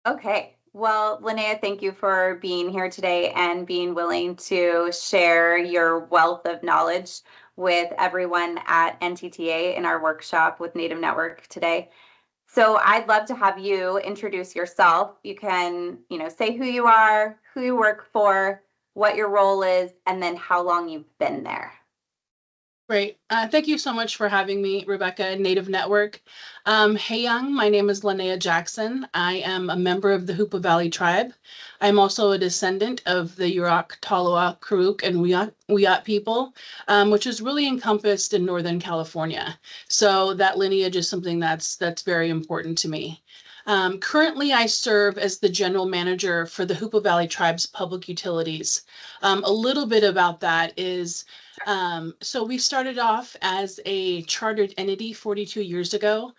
Okay. Well, Linnea, thank you for being here today and being willing to share your wealth of knowledge with everyone at NTTA in our workshop with Native Network today. So I'd love to have you introduce yourself. You can, say who you are, who you work for, what your role is, and then how long you've been there. Great. Thank you so much for having me, Rebecca, Native Network. Hey, Young, my name is Linnea Jackson. I am a member of the Hoopa Valley Tribe. I'm also a descendant of the Yurok, Tolowa, Karuk, and Wiyot people, which is really encompassed in Northern California. So that lineage is something that's very important to me. Currently, I serve as the general manager for the Hoopa Valley Tribe's public utilities. A little bit about that is so we started off as a chartered entity 42 years ago,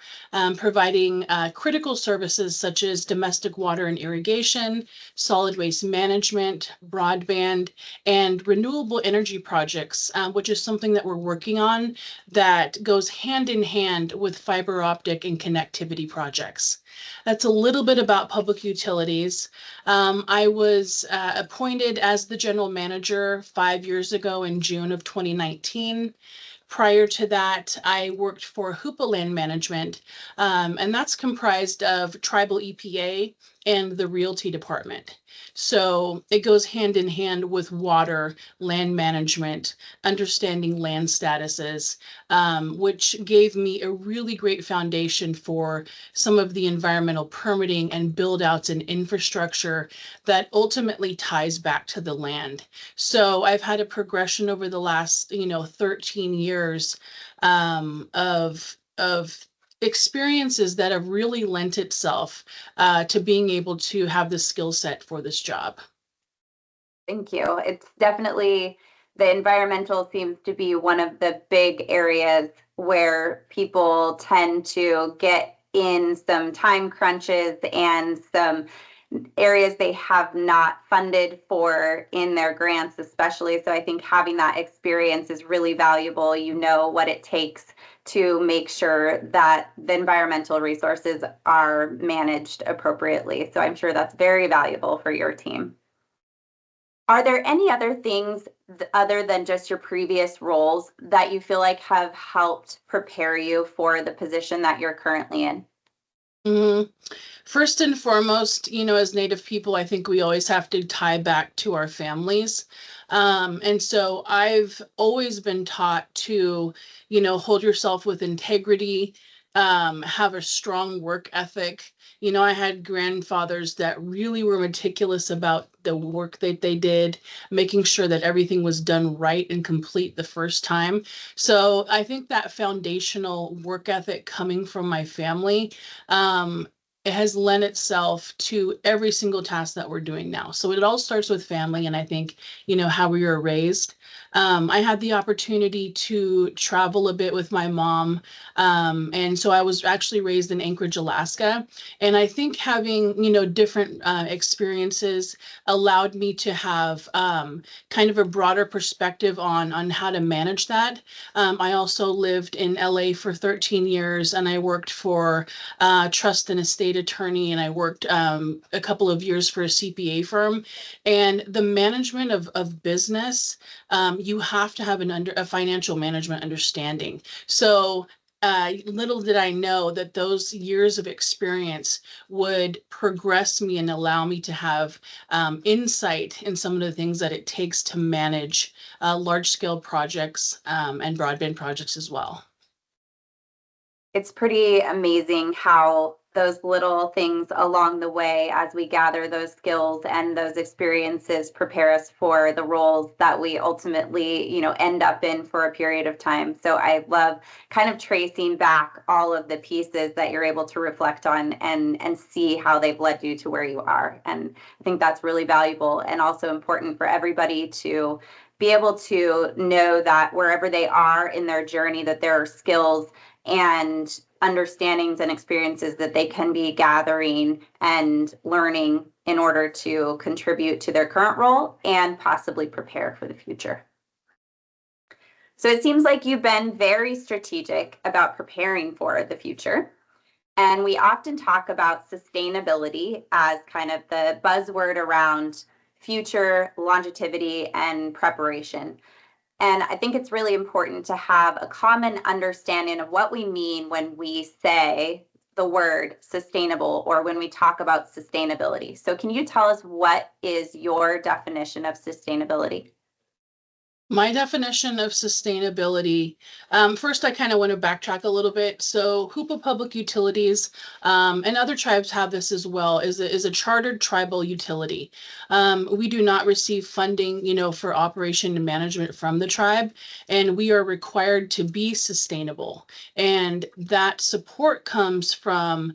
providing critical services such as domestic water and irrigation, solid waste management, broadband, and renewable energy projects, which is something that we're working on that goes hand in hand with fiber optic and connectivity projects. That's a little bit about public utilities. I was appointed as the general manager 5 years ago in June of 2019. Prior to that, I worked for Hoopa Land Management, and that's comprised of tribal EPA and the realty department. So it goes hand in hand with water, land management, understanding land statuses, which gave me a really great foundation for some of the environmental permitting and build outs and infrastructure that ultimately ties back to the land. So I've had a progression over the last, 13 years of experiences that have really lent itself to being able to have the skill set for this job. Thank you. It's definitely the environmental seems to be one of the big areas where people tend to get in some time crunches and some areas they have not funded for in their grants, especially. So I think having that experience is really valuable. You know what it takes to make sure that the environmental resources are managed appropriately. So I'm sure that's very valuable for your team. Are there any other things other than just your previous roles that you feel like have helped prepare you for the position that you're currently in? Mhm. First and foremost, as Native people, I think we always have to tie back to our families. And so I've always been taught to, hold yourself with integrity, have a strong work ethic. I had grandfathers that really were meticulous about the work that they did, making sure that everything was done right and complete the first time. So I think that foundational work ethic coming from my family, it has lent itself to every single task that we're doing now. So it all starts with family, and I think, how we were raised. I had the opportunity to travel a bit with my mom. And so I was actually raised in Anchorage, Alaska. And I think having, different experiences allowed me to have kind of a broader perspective on how to manage that. I also lived in LA for 13 years, and I worked for trust and estate attorney, and I worked a couple of years for a CPA firm. And the management of business, you have to have a financial management understanding. So little did I know that those years of experience would progress me and allow me to have insight in some of the things that it takes to manage large scale projects and broadband projects as well. It's pretty amazing how those little things along the way, as we gather those skills and those experiences, prepare us for the roles that we ultimately, end up in for a period of time. So I love kind of tracing back all of the pieces that you're able to reflect on and see how they've led you to where you are. And I think that's really valuable and also important for everybody to be able to know that wherever they are in their journey, that there are skills and understandings and experiences that they can be gathering and learning in order to contribute to their current role and possibly prepare for the future. So it seems like you've been very strategic about preparing for the future. And we often talk about sustainability as kind of the buzzword around future longevity and preparation. And I think it's really important to have a common understanding of what we mean when we say the word sustainable or when we talk about sustainability. So, can you tell us what is your definition of sustainability? My definition of sustainability, first, I kind of want to backtrack a little bit. So Hoopa Public Utilities, and other tribes have this as well, is a chartered tribal utility. We do not receive funding, for operation and management from the tribe, and we are required to be sustainable. And that support comes from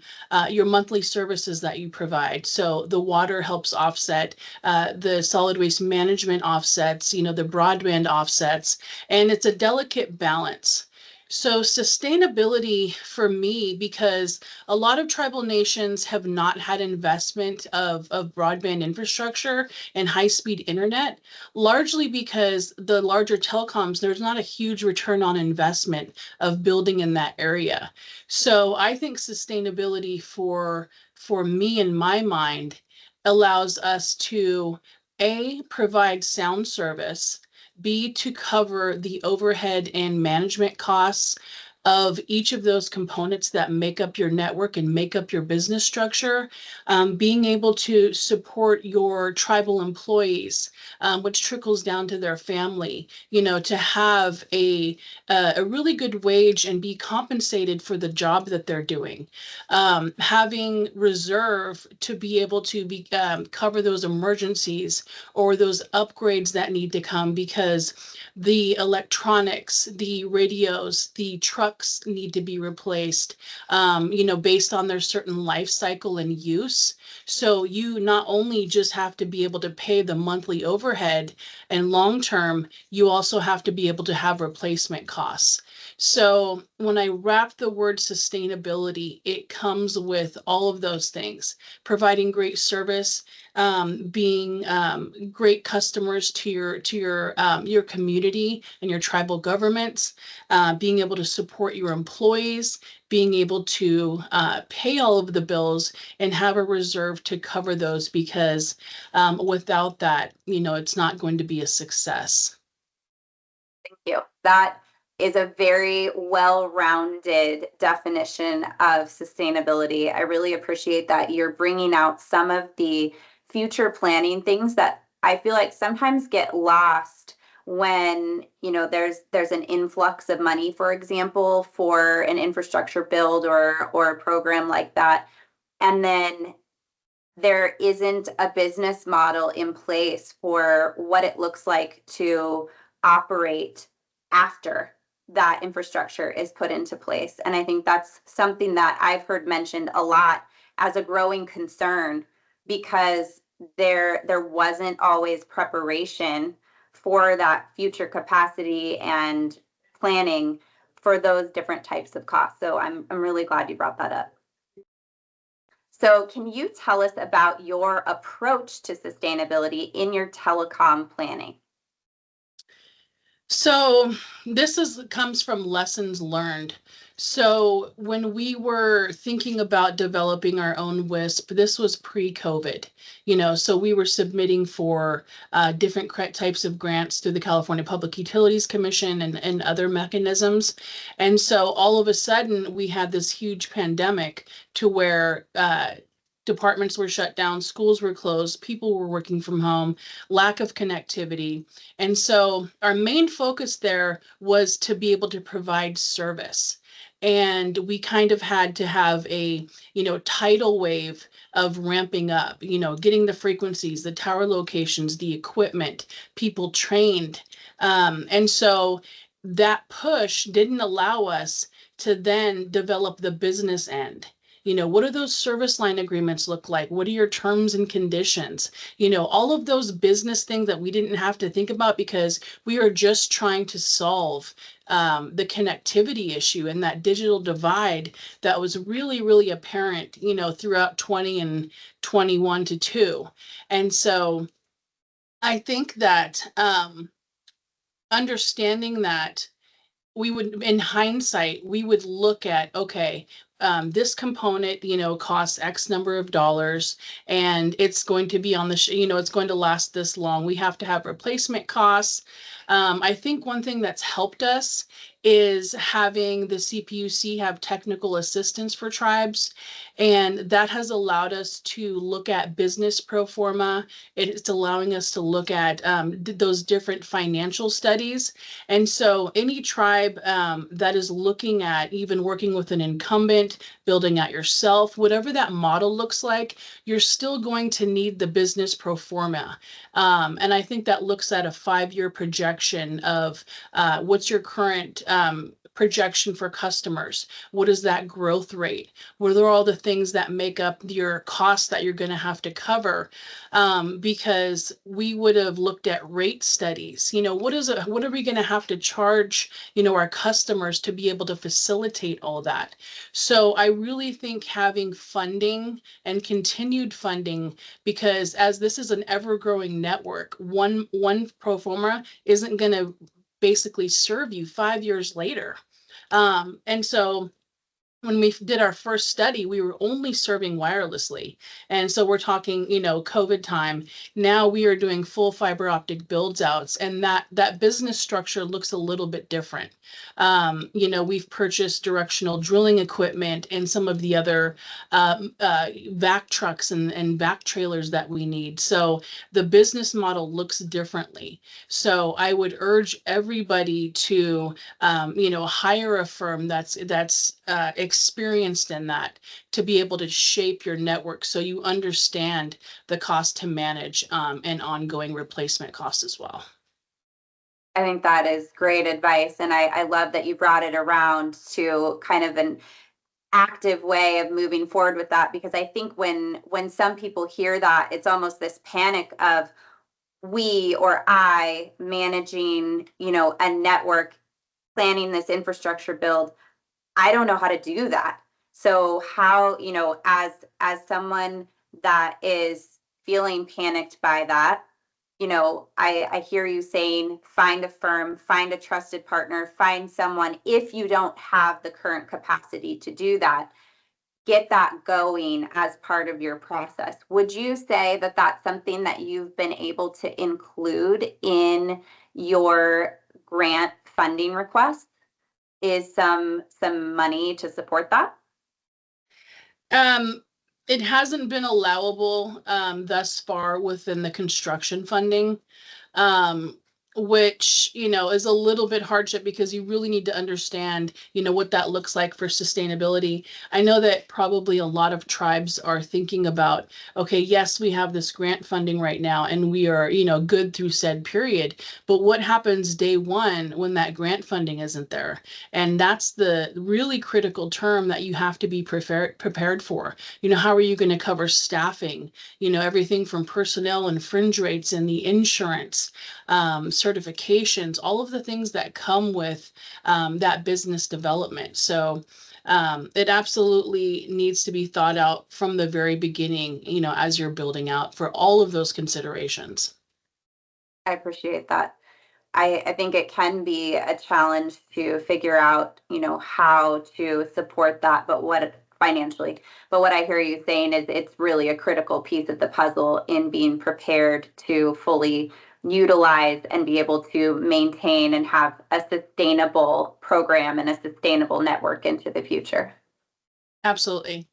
your monthly services that you provide. So the water helps offset, the solid waste management offsets, the broadband offsets, and it's a delicate balance. So sustainability for me, because a lot of tribal nations have not had investment of broadband infrastructure and high-speed internet, largely because the larger telecoms, there's not a huge return on investment of building in that area. So I think sustainability for me in my mind allows us to A, provide sound service, B, to cover the overhead and management costs of each of those components that make up your network and make up your business structure, being able to support your tribal employees, which trickles down to their family, to have a really good wage and be compensated for the job that they're doing, having reserve to be able to cover those emergencies or those upgrades that need to come because the electronics, the radios, the trucks need to be replaced, based on their certain life cycle and use. So you not only just have to be able to pay the monthly overhead and long term, you also have to be able to have replacement costs. So when I wrap the word sustainability, it comes with all of those things, providing great service, being great customers to your community and your tribal governments, being able to support your employees, being able to pay all of the bills and have a reserve to cover those because without that, it's not going to be a success. Thank you. That is a very well-rounded definition of sustainability. I really appreciate that you're bringing out some of the future planning things that I feel like sometimes get lost when there's an influx of money, for example, for an infrastructure build or a program like that, and then there isn't a business model in place for what it looks like to operate after that infrastructure is put into place. And I think that's something that I've heard mentioned a lot as a growing concern because there wasn't always preparation for that future capacity and planning for those different types of costs. So I'm really glad you brought that up. So can you tell us about your approach to sustainability in your telecom planning? So this comes from lessons learned. So when we were thinking about developing our own WISP, this was pre-COVID, so we were submitting for different types of grants through the California Public Utilities Commission and other mechanisms. And so all of a sudden we had this huge pandemic to where departments were shut down, schools were closed, people were working from home, lack of connectivity. And so our main focus there was to be able to provide service. And we kind of had to have a, tidal wave of ramping up, getting the frequencies, the tower locations, the equipment, people trained. And so that push didn't allow us to then develop the business end. What do those service line agreements look like? What are your terms and conditions? All of those business things that we didn't have to think about because we are just trying to solve the connectivity issue and that digital divide that was really, really apparent, throughout 20 and 21 to 2. And so I think that understanding that we would, in hindsight, we would look at, okay, this component, costs X number of dollars, and it's going to be on the, it's going to last this long. We have to have replacement costs. I think one thing that's helped us is having the CPUC have technical assistance for tribes. And that has allowed us to look at business pro forma. It's allowing us to look at those different financial studies. And so any tribe that is looking at even working with an incumbent, building out yourself, whatever that model looks like, you're still going to need the business pro forma. And I think that looks at a 5-year projection of what's your current projection for customers? What is that growth rate? What are all the things that make up your costs that you're going to have to cover? Because we would have looked at rate studies. What are we going to have to charge, our customers to be able to facilitate all that? So I really think having funding and continued funding, because as this is an ever-growing network, one pro forma isn't going to basically serve you 5 years later. And so when we did our first study, we were only serving wirelessly. And so we're talking, COVID time. Now we are doing full fiber optic builds outs, and that business structure looks a little bit different. We've purchased directional drilling equipment and some of the other vac trucks and vac trailers that we need. So the business model looks differently. So I would urge everybody to, hire a firm that's experienced in that, to be able to shape your network so you understand the cost to manage and ongoing replacement costs as well. I think that is great advice. And I love that you brought it around to kind of an active way of moving forward with that, because I think when some people hear that, it's almost this panic of we or I managing, a network, planning this infrastructure build. I don't know how to do that. So how, as someone that is feeling panicked by that, I hear you saying, find a firm, find a trusted partner, find someone. If you don't have the current capacity to do that, get that going as part of your process. Would you say that that's something that you've been able to include in your grant funding requests? Is some money to support that? It hasn't been allowable thus far within the construction funding, which, is a little bit hardship, because you really need to understand, what that looks like for sustainability. I know that probably a lot of tribes are thinking about, okay, yes, we have this grant funding right now and we are, good through said period, but what happens day one when that grant funding isn't there? And that's the really critical term that you have to be prepared for. How are you going to cover staffing, everything from personnel and fringe rates and the insurance, certifications, all of the things that come with that business development. So it absolutely needs to be thought out from the very beginning, as you're building out, for all of those considerations. I appreciate that. I think it can be a challenge to figure out, how to support that, but what financially. But what I hear you saying is it's really a critical piece of the puzzle in being prepared to fully utilize and be able to maintain and have a sustainable program and a sustainable network into the future. Absolutely.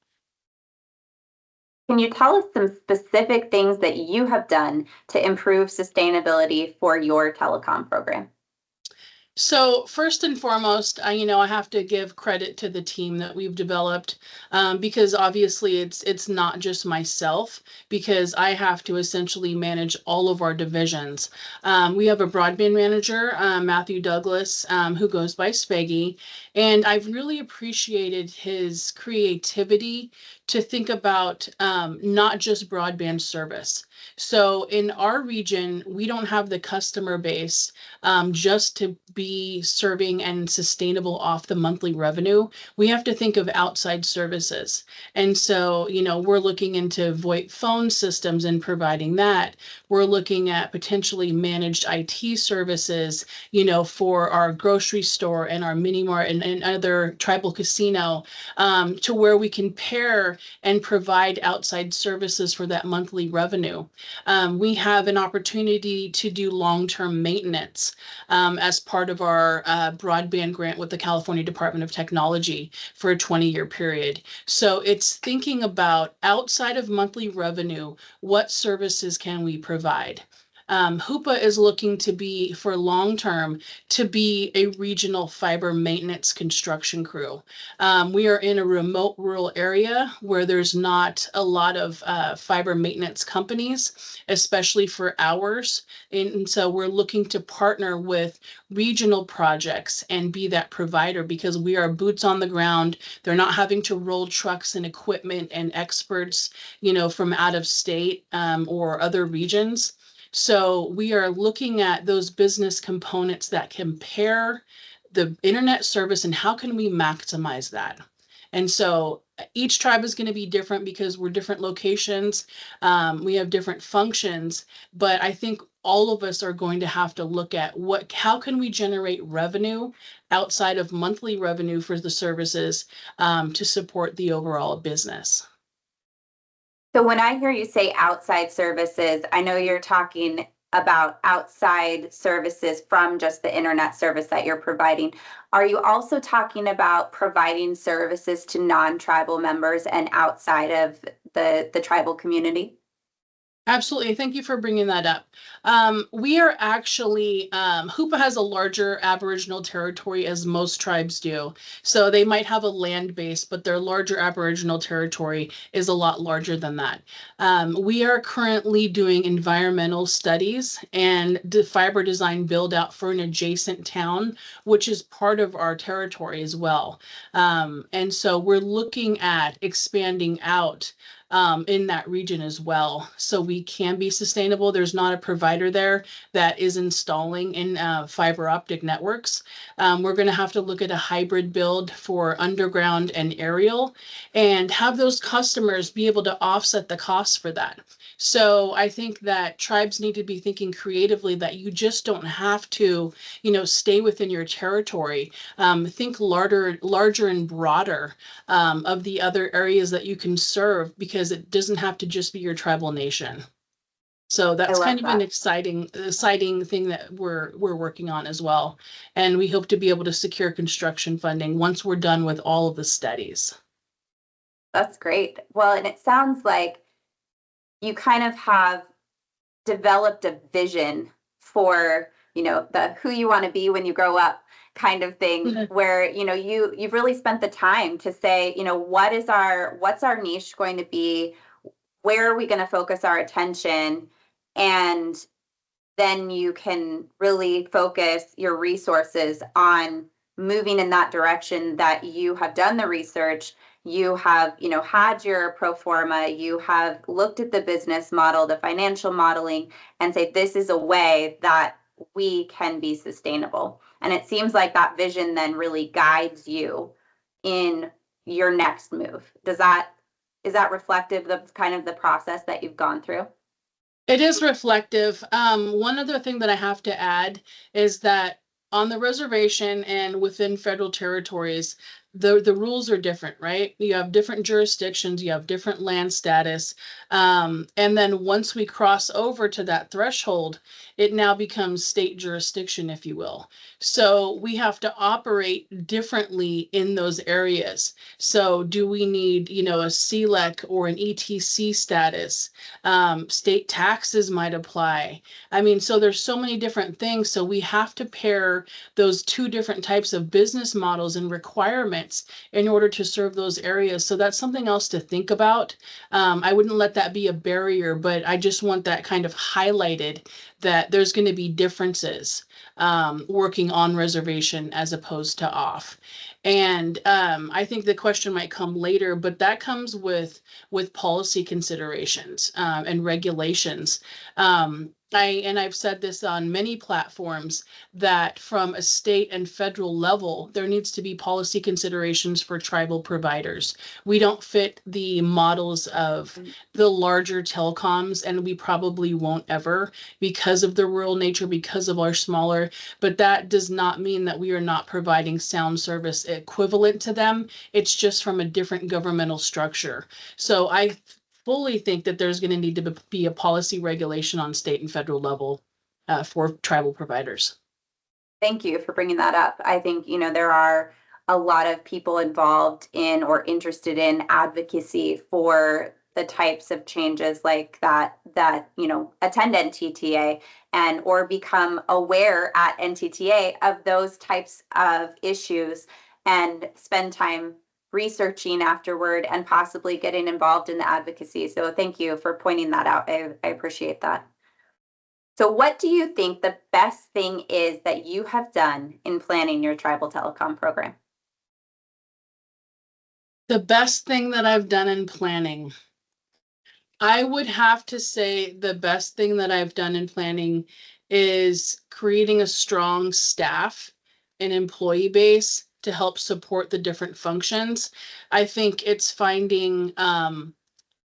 Can you tell us some specific things that you have done to improve sustainability for your telecom program? So first and foremost, I have to give credit to the team that we've developed, because obviously it's not just myself, because I have to essentially manage all of our divisions. We have a broadband manager, Matthew Douglas, who goes by Spaggy, and I've really appreciated his creativity to think about not just broadband service. So in our region, we don't have the customer base just to be be serving and sustainable off the monthly revenue, we have to think of outside services. And so, we're looking into VoIP phone systems and providing that. We're looking at potentially managed IT services, for our grocery store and our mini mart and other tribal casino, to where we can pair and provide outside services for that monthly revenue. We have an opportunity to do long-term maintenance as part of our broadband grant with the California Department of Technology for a 20-year period. So it's thinking about outside of monthly revenue, what services can we provide? Hoopa is looking to be, for long-term, to be a regional fiber maintenance construction crew. We are in a remote rural area where there's not a lot of fiber maintenance companies, especially for hours. And so we're looking to partner with regional projects and be that provider, because we are boots on the ground. They're not having to roll trucks and equipment and experts, from out of state or other regions. So we are looking at those business components that compare the internet service and how can we maximize that. And so each tribe is going to be different because we're different locations. We have different functions, but I think all of us are going to have to look at how can we generate revenue outside of monthly revenue for the services to support the overall business. So when I hear you say outside services, I know you're talking about outside services from just the internet service that you're providing. Are you also talking about providing services to non-tribal members and outside of the tribal community? Absolutely. Thank you for bringing that up. We are actually, Hoopa has a larger Aboriginal territory, as most tribes do. So they might have a land base, but their larger Aboriginal territory is a lot larger than that. We are currently doing environmental studies and the fiber design build out for an adjacent town, which is part of our territory as well. And so we're looking at expanding out in that region as well, so we can be sustainable. There's not a provider there that is installing in fiber optic networks. We're going to have to look at a hybrid build for underground and aerial and have those customers be able to offset the costs for that. So I think that tribes need to be thinking creatively that you just don't have to, stay within your territory. Think larger and broader of the other areas that you can serve, because it doesn't have to just be your tribal nation. So that's kind of an exciting thing that we're working on as well. And we hope to be able to secure construction funding once we're done with all of the studies. That's great. Well, and it sounds like you kind of have developed a vision for, the who you want to be when you grow up kind of thing, mm-hmm. where, you've really spent the time to say, what's our niche going to be? Where are we going to focus our attention? And then you can really focus your resources on moving in that direction that you have done the research. You have, had your pro forma, you have looked at the business model, the financial modeling, and say, this is a way that we can be sustainable. And it seems like that vision then really guides you in your next move. Is that reflective of kind of the process that you've gone through? It is reflective. One other thing that I have to add is that on the reservation and within federal territories, the rules are different, right? You have different jurisdictions, you have different land status. And then once we cross over to that threshold, it now becomes state jurisdiction, if you will. So we have to operate differently in those areas. So do we need, a CLEC or an ETC status? State taxes might apply. So there's so many different things. So we have to pair those two different types of business models and requirements in order to serve those areas. So that's something else to think about. I wouldn't let that be a barrier, but I just want that kind of highlighted, that there's going to be differences working on reservation as opposed to off. And I think the question might come later, but that comes with policy considerations and regulations. I've said this on many platforms, that from a state and federal level, there needs to be policy considerations for tribal providers. We don't fit the models of the larger telecoms, and we probably won't ever, because of the rural nature, because of our smaller, but that does not mean that we are not providing sound service equivalent to them. It's just from a different governmental structure. So I fully think that there's going to need to be a policy regulation on state and federal level for tribal providers. Thank you for bringing that up. I think, there are a lot of people involved in or interested in advocacy for the types of changes like that attend NTTA and or become aware at NTTA of those types of issues and spend time researching afterward and possibly getting involved in the advocacy. So thank you for pointing that out. I appreciate that. So what do you think the best thing is that you have done in planning your tribal telecom program? The best thing that I've done in planning, I would have to say the best thing that I've done in planning is creating a strong staff and employee base to help support the different functions. I think it's finding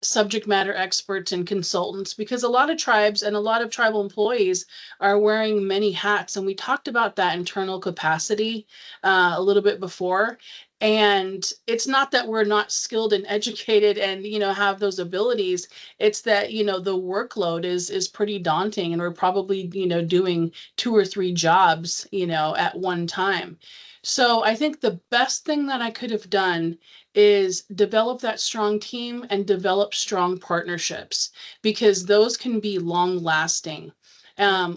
subject matter experts and consultants, because a lot of tribes and a lot of tribal employees are wearing many hats. And we talked about that internal capacity a little bit before. And it's not that we're not skilled and educated and, have those abilities. It's that, the workload is pretty daunting, and we're probably, doing 2 or 3 jobs, at one time. So I think the best thing that I could have done is develop that strong team and develop strong partnerships, because those can be long lasting.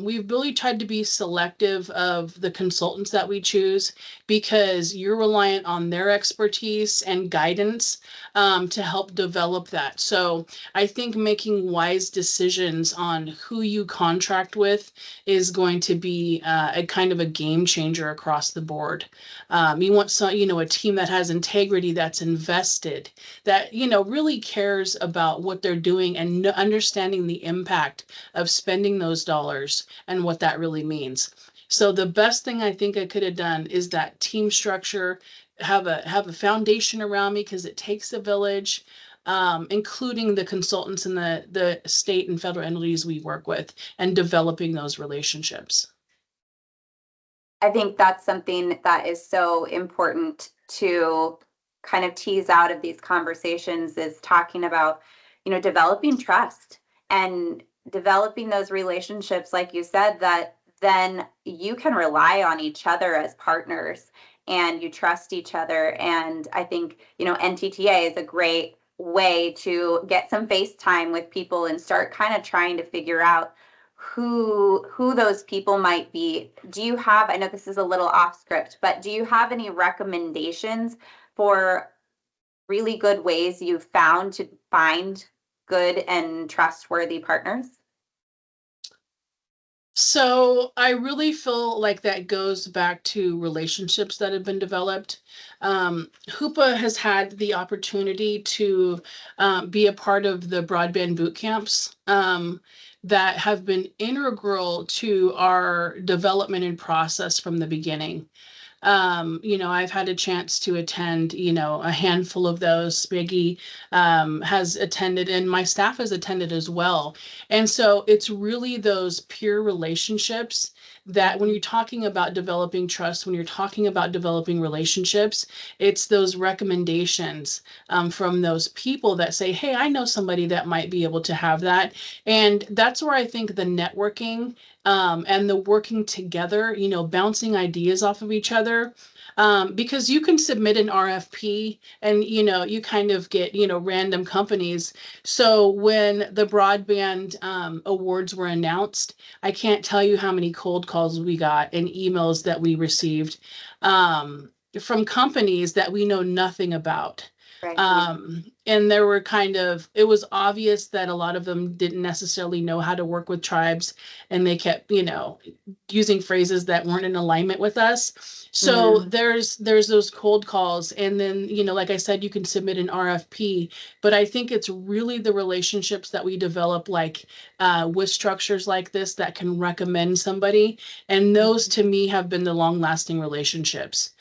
We've really tried to be selective of the consultants that we choose, because you're reliant on their expertise and guidance to help develop that. So I think making wise decisions on who you contract with is going to be a kind of a game changer across the board. You want a team that has integrity, that's invested, that, really cares about what they're doing and understanding the impact of spending those dollars and what that really means. So the best thing I think I could have done is that team structure, have a foundation around me, because it takes a village, including the consultants and the state and federal entities we work with, and developing those relationships. I think that's something that is so important to kind of tease out of these conversations, is talking about, developing trust and developing those relationships, like you said, that then you can rely on each other as partners and you trust each other. And I think, NTTA is a great way to get some face time with people and start kind of trying to figure out who those people might be. Do you have, I know this is a little off script, but do you have any recommendations for really good ways you've found to find good and trustworthy partners? So I really feel like that goes back to relationships that have been developed. Hoopa has had the opportunity to be a part of the broadband boot camps that have been integral to our development and process from the beginning. I've had a chance to attend, a handful of those. Spiggy has attended, and my staff has attended as well. And so it's really those peer relationships that, when you're talking about developing trust, when you're talking about developing relationships, it's those recommendations from those people that say, hey, I know somebody that might be able to have that. And that's where I think the networking and the working together, bouncing ideas off of each other, because you can submit an RFP and, you kind of get, random companies. So when the broadband awards were announced, I can't tell you how many cold calls we got and emails that we received from companies that we know nothing about. Right. and there were it was obvious that a lot of them didn't necessarily know how to work with tribes, and they kept, using phrases that weren't in alignment with us. So there's those cold calls, and then, like I said, you can submit an RFP, but I think it's really the relationships that we develop, like with structures like this that can recommend somebody, and those to me have been the long-lasting relationships.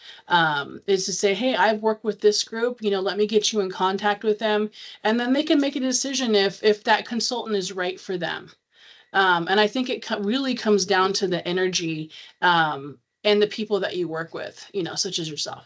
Is to say, hey, I've worked with this group, let me get you in contact with them, and then they can make a decision if that consultant is right for them. And I think it really comes down to the energy and the people that you work with, such as yourself.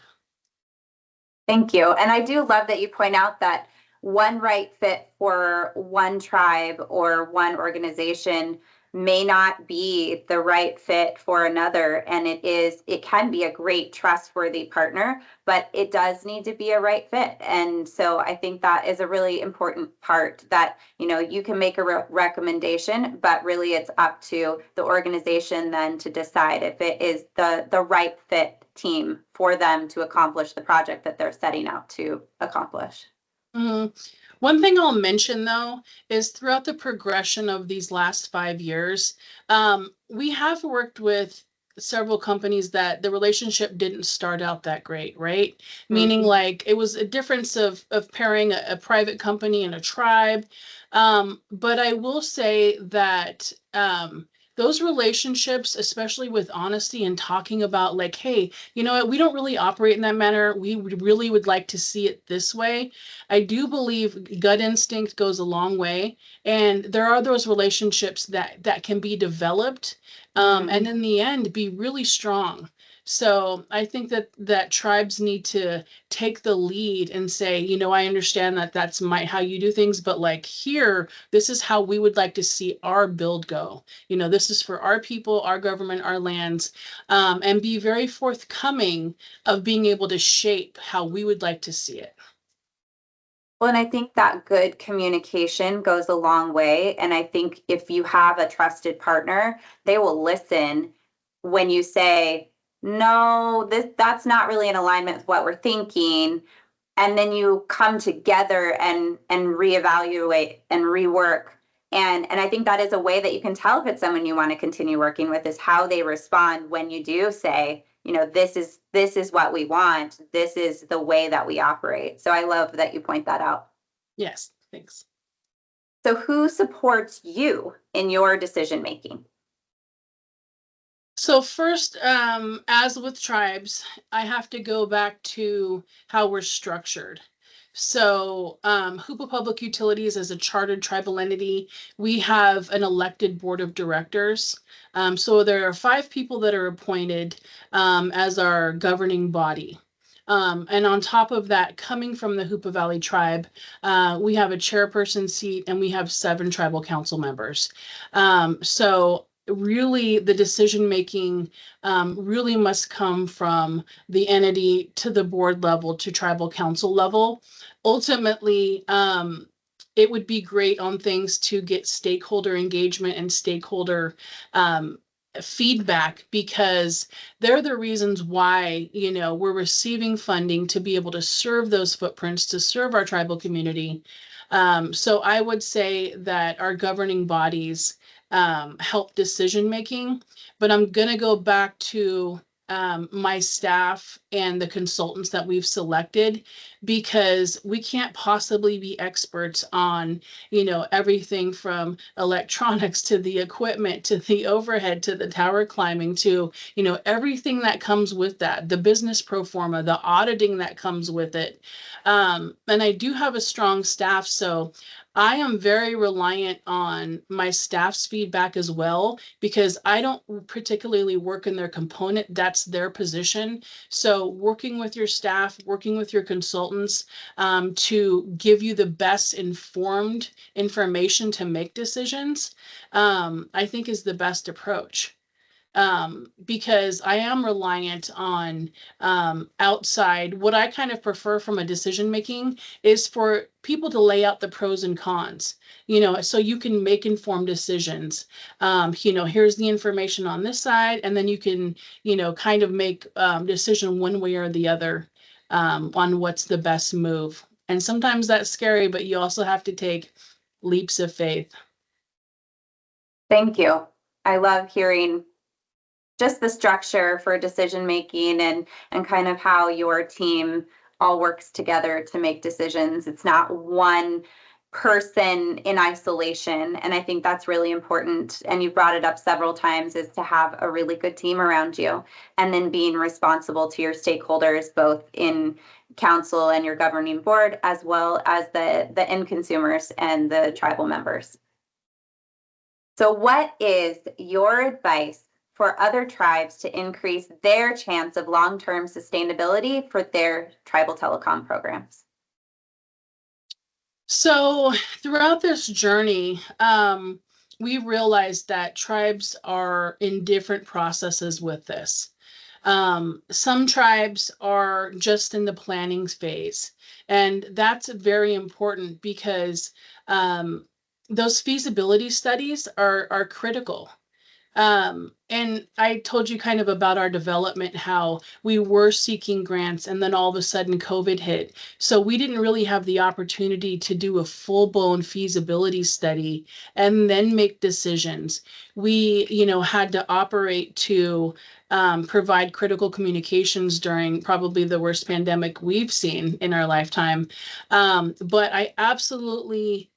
Thank you. And I do love that you point out that one right fit for one tribe or one organization may not be the right fit for another. And it can be a great trustworthy partner, but it does need to be a right fit. And so I think that is a really important part, that, you can make a recommendation, but really it's up to the organization then to decide if it is the right fit team for them to accomplish the project that they're setting out to accomplish. Mm-hmm. One thing I'll mention, though, is throughout the progression of these last 5 years, we have worked with several companies that the relationship didn't start out that great, right? Mm-hmm. Meaning, like, it was a difference of pairing a private company and a tribe. But I will say that those relationships, especially with honesty and talking about, like, hey, you know what, we don't really operate in that manner. We really would like to see it this way. I do believe gut instinct goes a long way. And there are those relationships that can be developed and in the end be really strong. So I think that tribes need to take the lead and say, I understand that that's how you do things, but like here, this is how we would like to see our build go. This is for our people, our government, our lands, and be very forthcoming of being able to shape how we would like to see it. Well, and I think that good communication goes a long way. And I think if you have a trusted partner, they will listen when you say, no, that's not really in alignment with what we're thinking. And then you come together and reevaluate and rework. And I think that is a way that you can tell if it's someone you want to continue working with, is how they respond when you do say, this is what we want. This is the way that we operate. So I love that you point that out. Yes, thanks. So who supports you in your decision making? So first, as with tribes, I have to go back to how we're structured. So Hoopa Public Utilities is a chartered tribal entity. We have an elected board of directors. So there are 5 people that are appointed as our governing body. And on top of that, coming from the Hoopa Valley Tribe, we have a chairperson seat and we have 7 tribal council members. So really the decision making really must come from the entity to the board level to tribal council level. Ultimately, it would be great on things to get stakeholder engagement and stakeholder feedback, because they're the reasons why we're receiving funding to be able to serve those footprints, to serve our tribal community. So I would say that our governing bodies help decision making, but I'm going to go back to my staff and the consultants that we've selected, because we can't possibly be experts on, everything from electronics to the equipment, to the overhead, to the tower climbing, to, everything that comes with that, the business pro forma, the auditing that comes with it. And I do have a strong staff, so I am very reliant on my staff's feedback as well, because I don't particularly work in their component. That's their position. So working with your staff, working with your consultants to give you the best informed information to make decisions, I think is the best approach. Because I am reliant on outside. What I kind of prefer from a decision making is for people to lay out the pros and cons, so you can make informed decisions. Here's the information on this side, and then you can, kind of make decision one way or the other on what's the best move And sometimes that's scary, but you also have to take leaps of faith. Thank you. I love hearing just the structure for decision making and kind of how your team all works together to make decisions. It's not one person in isolation, and I think that's really important, and you brought it up several times, is to have a really good team around you, and then being responsible to your stakeholders, both in council and your governing board, as well as the end consumers and the tribal members. So what is your advice for other tribes to increase their chance of long-term sustainability for their tribal telecom programs? So throughout this journey, we realized that tribes are in different processes with this. Some tribes are just in the planning phase, and that's very important because those feasibility studies are critical. And I told you kind of about our development, how we were seeking grants and then all of a sudden COVID hit. So we didn't really have the opportunity to do a full-blown feasibility study and then make decisions. We, had to operate to provide critical communications during probably the worst pandemic we've seen in our lifetime. But I absolutely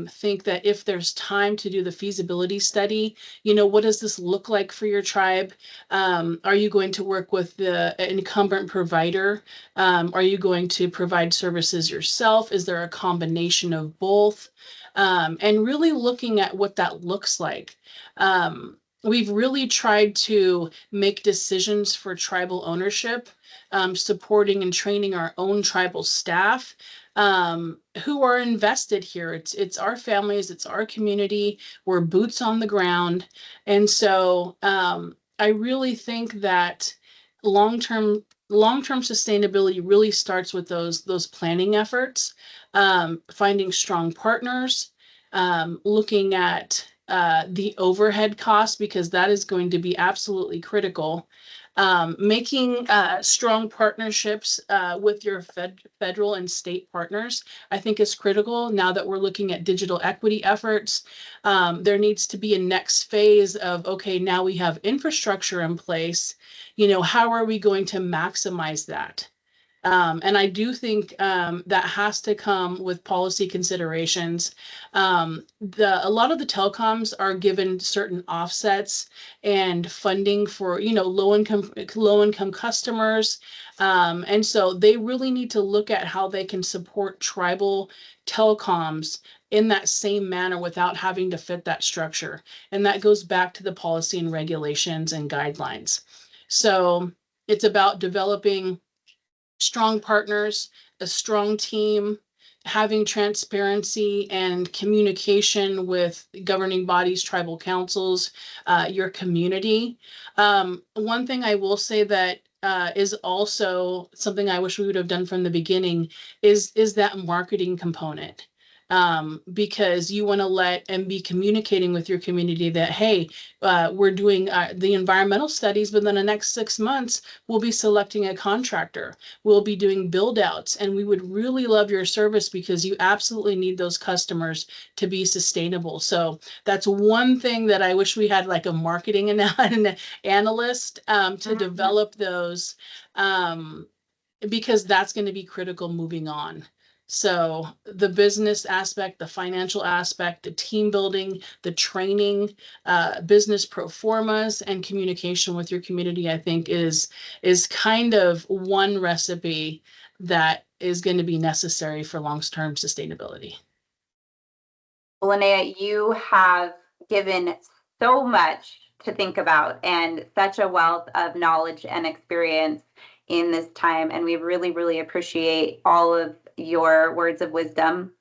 think that if there's time to do the feasibility study, what does this look like for your tribe? Are you going to work with the incumbent provider? Are you going to provide services yourself? Is there a combination of both? And really looking at what that looks like. We've really tried to make decisions for tribal ownership, supporting and training our own tribal staff, who are invested here. It's our families, it's our community. We're boots on the ground. And so I really think that long-term sustainability really starts with those planning efforts, finding strong partners, looking at the overhead costs, because that is going to be absolutely critical. Making strong partnerships with your federal and state partners, I think, is critical. Now that we're looking at digital equity efforts, there needs to be a next phase of, okay, now we have infrastructure in place, how are we going to maximize that? And I do think that has to come with policy considerations. A lot of the telecoms are given certain offsets and funding for low income customers, and so they really need to look at how they can support tribal telecoms in that same manner without having to fit that structure. And that goes back to the policy and regulations and guidelines. So it's about developing strong partners, a strong team, having transparency and communication with governing bodies, tribal councils, your community. One thing I will say that is also something I wish we would have done from the beginning is that marketing component. Because you want to let and be communicating with your community that, hey, we're doing the environmental studies, but then the next 6 months, we'll be selecting a contractor. We'll be doing build outs, and we would really love your service because you absolutely need those customers to be sustainable. So that's one thing that I wish we had, like a marketing analyst to develop those, because that's going to be critical moving on. So the business aspect, the financial aspect, the team building, the training, business pro formas, and communication with your community, I think is kind of one recipe that is going to be necessary for long-term sustainability. Well, Linnea, you have given so much to think about and such a wealth of knowledge and experience in this time, and we really, really appreciate all of your words of wisdom.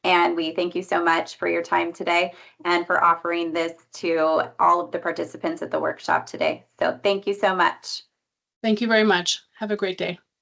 And we thank you so much for your time today and for offering this to all of the participants at the workshop today. So thank you so much. Thank you very much. Have a great day.